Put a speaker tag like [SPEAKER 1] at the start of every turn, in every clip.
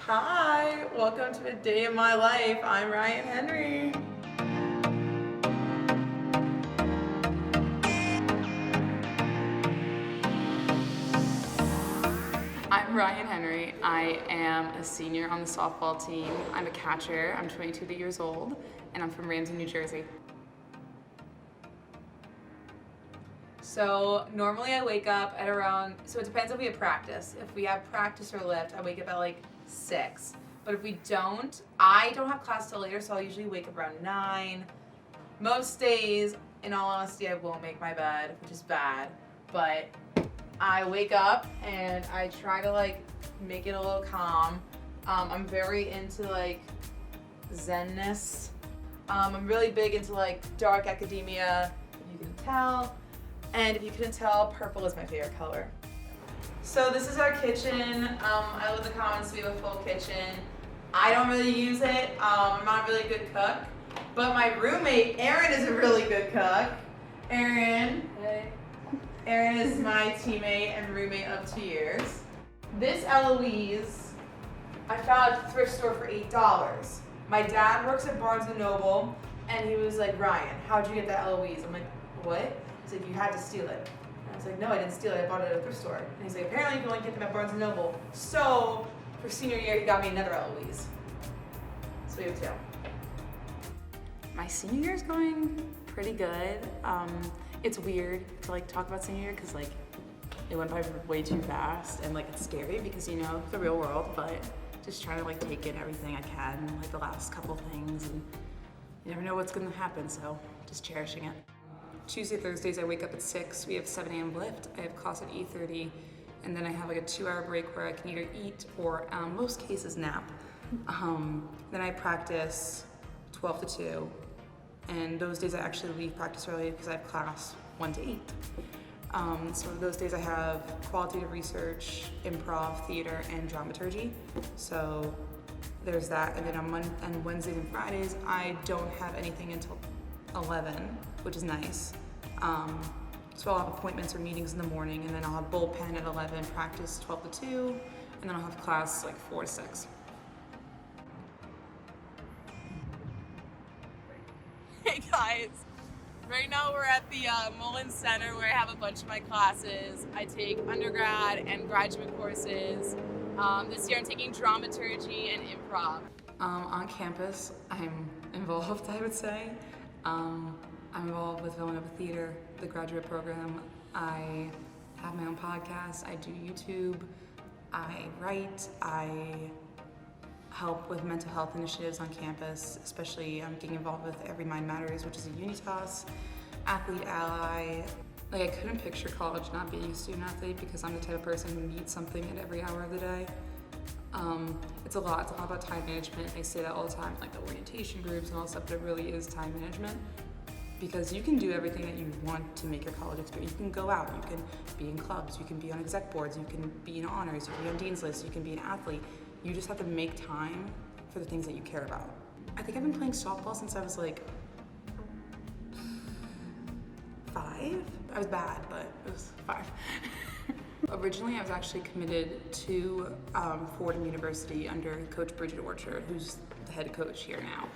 [SPEAKER 1] Hi, welcome to a day in my life. I'm Ryan Henry. I'm Ryan Henry. I am a senior on the softball team. I'm a catcher. I'm 22 years old, and I'm from Ramsey, New Jersey. So normally I wake up at around, so it depends if we have practice. If we have practice or lift, I wake up at like 6. But if we don't, I don't have class till later, so I'll usually wake up around 9. Most days, in all honesty, I won't make my bed, which is bad. But I wake up and I try to like make it a little calm. I'm very into like Zenness. I'm really big into like dark academia, if you can tell. And if you couldn't tell, purple is my favorite color. So this is our kitchen. I live in the Commons, so we have a full kitchen. I don't really use it. I'm not a really good cook. But my roommate, Erin, is a really good cook. Erin. Hey. Erin is my teammate and roommate of 2 years. This Eloise, I found at the thrift store for $8. My dad works at Barnes & Noble, and he was like, Ryan, how'd you get that Eloise? I'm like, what? He's like, you had to steal it. And I was like, no, I didn't steal it. I bought it at a thrift store. And he's like, apparently you can only get them at Barnes & Noble. So for senior year, he got me another Eloise. So we have 2. My senior year is going pretty good. It's weird to like talk about senior year because like it went by way too fast and like it's scary because you know the real world, but just trying to like take in everything I can, like the last couple things, and you never know what's gonna happen, so just cherishing it. Tuesday, Thursdays, I wake up at 6. We have 7 a.m. lift. I have class at 8:30, and then I have like a 2-hour break where I can either eat or, most cases, nap. Then I practice 12 to 2, and those days I actually leave practice early because I have class 1 to 8. So those days I have qualitative research, improv, theater, and dramaturgy. So there's that, and then on Wednesdays and Fridays, I don't have anything until 11, which is nice. So I'll have appointments or meetings in the morning, and then I'll have bullpen at 11, practice 12 to 2, and then I'll have class like 4 to 6.
[SPEAKER 2] Hey guys, right now we're at the Mullins Center where I have a bunch of my classes. I take undergrad and graduate courses. This year I'm taking dramaturgy and improv.
[SPEAKER 1] On campus, I'm involved, I would say. I'm involved with Villanova Theater, the graduate program. I have my own podcast, I do YouTube, I write, I help with mental health initiatives on campus, especially I'm getting involved with Every Mind Matters, which is a Unitas, Athlete Ally. Like I couldn't picture college not being a student athlete because I'm the type of person who needs something at every hour of the day. It's a lot about time management. They say that all the time, like the orientation groups and all that stuff, but it really is time management. Because you can do everything that you want to make your college experience. You can go out, you can be in clubs, you can be on exec boards, you can be in honors, you can be on dean's lists, you can be an athlete. You just have to make time for the things that you care about. I think I've been playing softball since I was like 5. I was bad, but it was 5. Originally, I was actually committed to Fordham University under Coach Bridget Orchard, who's the head coach here now.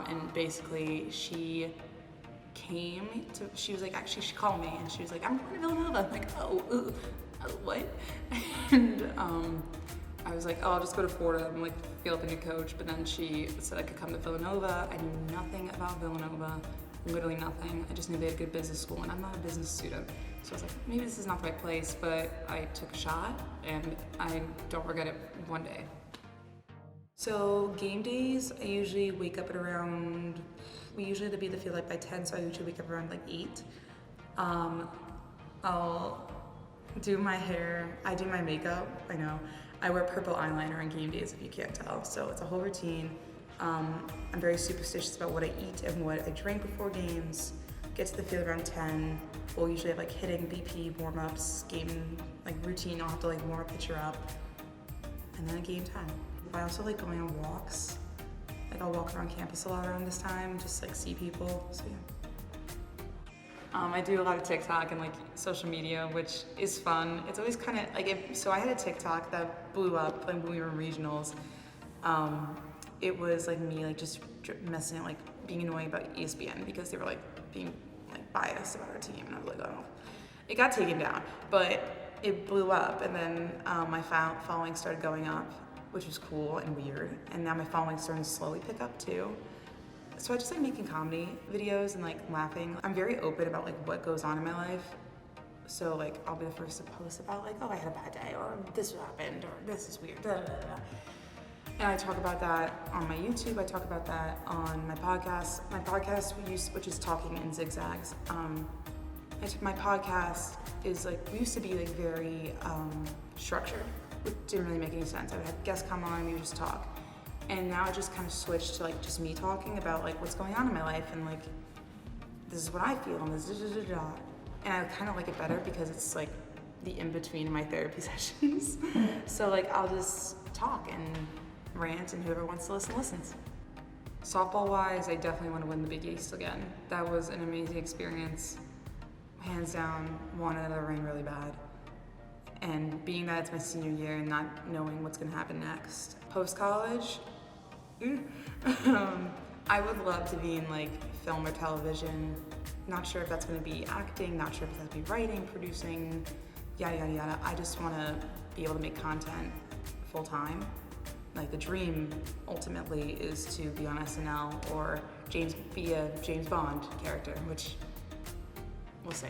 [SPEAKER 1] And basically, she was like, actually, she called me and she was like, I'm going to Villanova. I'm like, what? And I was like, oh, I'll just go to Fordham, like, feel up a new coach. But then she said I could come to Villanova. I knew nothing about Villanova, literally nothing. I just knew they had a good business school, and I'm not a business student. So I was like, maybe this is not the right place, but I took a shot, and I don't regret it one day. So game days, I usually wake up at around, we usually have to be at the field like by 10, so I usually wake up around like 8. I'll do my hair, I do my makeup, I know. I wear purple eyeliner on game days if you can't tell, so it's a whole routine. I'm very superstitious about what I eat and what I drink before games. Get to the field around 10. We'll usually have like hitting, BP, warm-ups, game like routine. I'll have to like warm a pitcher up, and then a game time. I also like going on walks. Like I'll walk around campus a lot around this time, just like see people, so yeah.
[SPEAKER 3] I do a lot of TikTok and like social media, which is fun. It's always kind of like so I had a TikTok that blew up like when we were in regionals. It was like me like just messing like being annoying about ESPN because they were like being like biased about our team, and I was like, oh, it got taken down, but it blew up, and then my following started going up, which was cool and weird, and now my following starting to slowly pick up too. So I just like making comedy videos and like laughing. I'm very open about like what goes on in my life. So like I'll be the first to post about like, oh, I had a bad day, or this happened, or this is weird, blah, blah, blah. And I talk about that on my YouTube. I talk about that on my podcast. My podcast which is Talking in Zigzags. My podcast is like, we used to be like very structured. It didn't really make any sense. I would have guests come on and we would just talk. And now I just kind of switched to like just me talking about like what's going on in my life, and like this is what I feel, and this and I kind of like it better because it's like the in-between my therapy sessions. So like I'll just talk and rant, and whoever wants to listen listens. Softball wise, I definitely want to win the Big East again. That was an amazing experience. Hands down, wanted to ring really bad. And being that it's my senior year and not knowing what's gonna happen next. Post-college, I would love to be in like film or television. Not sure if that's gonna be acting, not sure if that's gonna be writing, producing, yada, yada, yada. I just wanna be able to make content full time. Like the dream ultimately is to be on SNL or be a James Bond character, which we'll see.